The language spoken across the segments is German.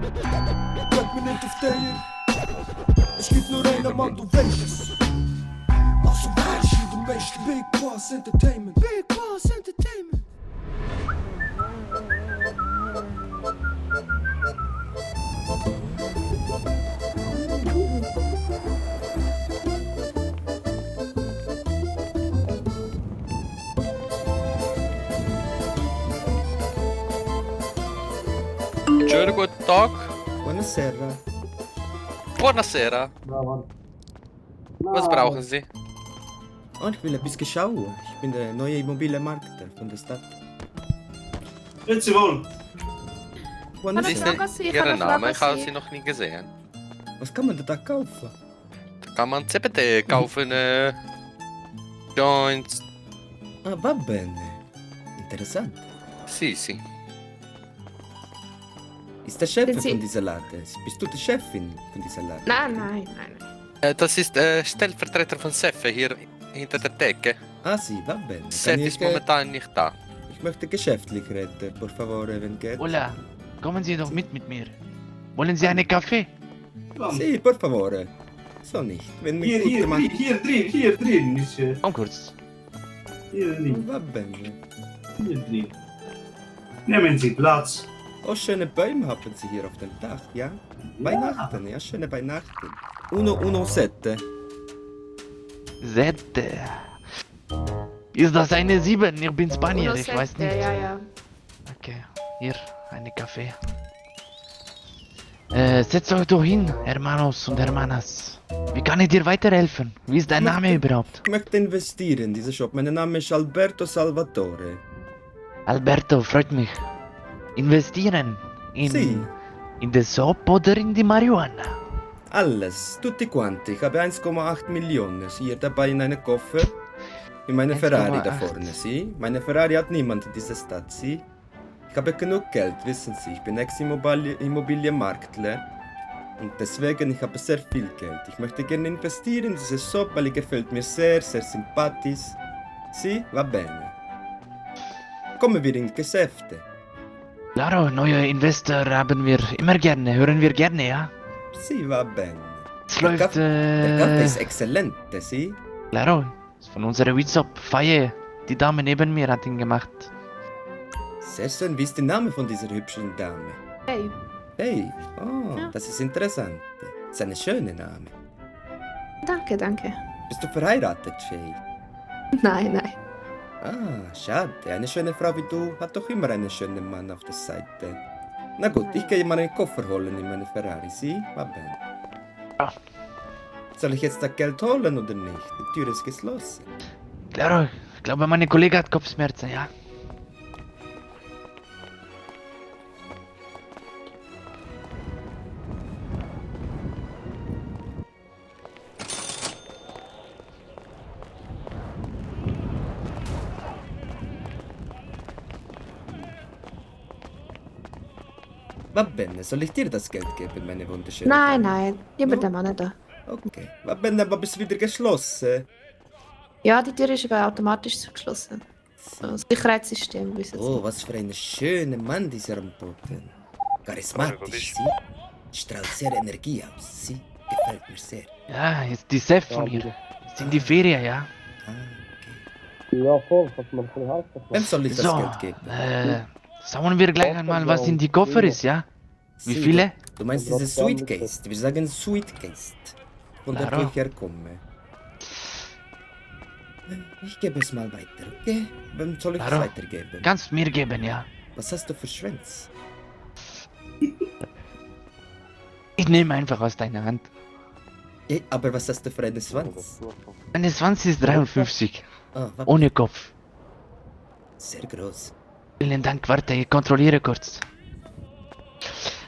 Bleib mir nicht auf der. Es gibt nur einen Mann, du weißt es. Also weißt du, du weißt Big Bas Entertainment. Big Bas Entertainment. Schönen guten Tag. Buonasera. Buonasera. Was brauchen Sie? Oh, ich will ein bisschen schauen. Ich bin der neue Immobilienmarkter von der Stadt. Grüezi wohl. Wie ist Buonasera. denn Ihr Name? Ich habe Sie noch nie gesehen. Was kann man denn da kaufen? Da kann man CBD kaufen, Joints. Ah, va bene. Interessant. Sì. Ist der Chef Sind Sie- von dieser Laden? Bist du die Chefin von dieser Laden? Nein. Das ist Stellvertreter von Seffe hier hinter der Theke. Ah, sì, va bene. Kann Seffe ich, ist momentan nicht da. ich möchte geschäftlich reden, por favore, wenn geht. Hola, kommen Sie doch mit mir. Wollen Sie einen Kaffee? Sì, por favore. So nicht. Wenn mich Hier gut macht. drin. Ist, Komm kurz. hier drin. Va bene. Hier drin. Nehmen Sie Platz. Oh, schöne Bäume haben Sie hier auf dem Dach, ja? Weihnachten, ja, schöne Weihnachten. Uno sette. Sette. Ist das eine 7? Ich bin Spanier, ich weiß nicht. Ja. Okay, hier, eine Kaffee. Setzt euch doch hin, Hermanos und Hermanas. Wie kann ich dir weiterhelfen? Wie ist dein Name überhaupt? Ich möchte investieren in diesen Shop. Mein Name ist Alberto Salvatore. Alberto, freut mich. Investieren Sì. in the Soap oder in die Marihuana? Alles, tutti quanti. Ich habe 1,8 Millionen hier dabei in einem Koffer. In meiner Ferrari da 1,8. vorne, Sie? Meine Ferrari hat niemand in dieser Stadt, Sie? Ich habe genug Geld, wissen Sie. Ich bin Ex-Immobilienmarktler. Und deswegen, ich habe sehr viel Geld. Ich möchte gerne investieren in diese Shop, weil die gefällt mir sehr sympathisch. Sie? Va bene. Kommen wir in Geschäfte. Claro, neue Investor haben wir immer gerne, hören wir gerne, ja? Sie, va bene. Es läuft, Der Kaffee ist exzellent, Sie? Claro, ist von unserer Wizop, Faye. Die Dame neben mir hat ihn gemacht. Sehr schön. Wie ist der Name von dieser hübschen Dame? Hey. Hey, oh, Ja. das ist interessant. Das ist ein schöner Name. Danke. Bist du verheiratet, Faye? Nein. Ah, schade. Eine schöne Frau wie du hat doch immer einen schönen Mann auf der Seite. Na gut, ich gehe mal einen Koffer holen in meine Ferrari. Sie? Va bene. Ja. Soll ich jetzt das Geld holen oder nicht? Die Tür ist geschlossen. Claro, ich glaube, meine Kollege hat Kopfschmerzen, ja? Va bene, soll ich dir das Geld geben, meine wunderschöne Nein. Dame? Lieber No? der Mann da. Okay. Va bene, aber bist wieder geschlossen. Ja, die Tür ist aber automatisch zugeschlossen. Das Sicherheitssystem, wissen Sie. Oh, was für ein schöner Mann dieser am Boden. Charismatisch, sie? Strahlt sehr Energie aus, sie? Gefällt mir sehr. Ja, jetzt die Chef von ihr. Ist in die Ferien, ja? Ah, okay. Ja, voll, was man von Haus Wem soll ich das So, Geld geben? schauen wir gleich einmal, was in die Koffer ist, ja? Wie Sie, viele? Du meinst diese Sweetcase? Wir sagen Sweetcase. Von der Claro. ich herkomme. Ich gebe es mal weiter, okay? Wem soll ich es Claro. weitergeben? Kannst mir geben, ja? Was hast du für Schwänz? Ich nehme einfach aus deiner Hand. Aber was hast du für einen Schwanz? Meine 20 ist 53. Ah, Ohne Kopf. sehr groß. Vielen Dank, warte, ich kontrolliere kurz.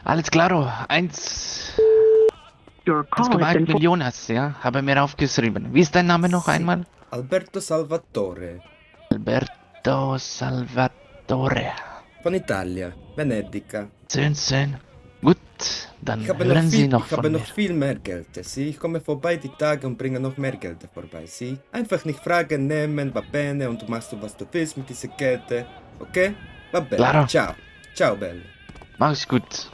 Alles klaro, 1,8 Millionen hast du, ja? Habe mir aufgeschrieben. Wie ist dein Name noch einmal? Alberto Salvatore. Alberto Salvatore. Von Italia, Venedica. Schön. Gut, dann Ich habe hören Sie noch ich habe von mir. noch viel mehr Geld. Sie, ich komme vorbei die Tage und bringe noch mehr Geld vorbei. Sie, einfach nicht fragen, nehmen, va bene und du machst was du willst mit dieser Kette. Okay? Va bene. Claro. Ciao. Ciao, Belle. Mach's gut.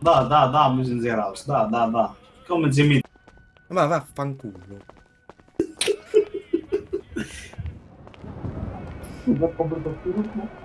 Da, müssen Sie raus. Da. Kommen Sie mit. Ma vaffanculo. Da kommt doch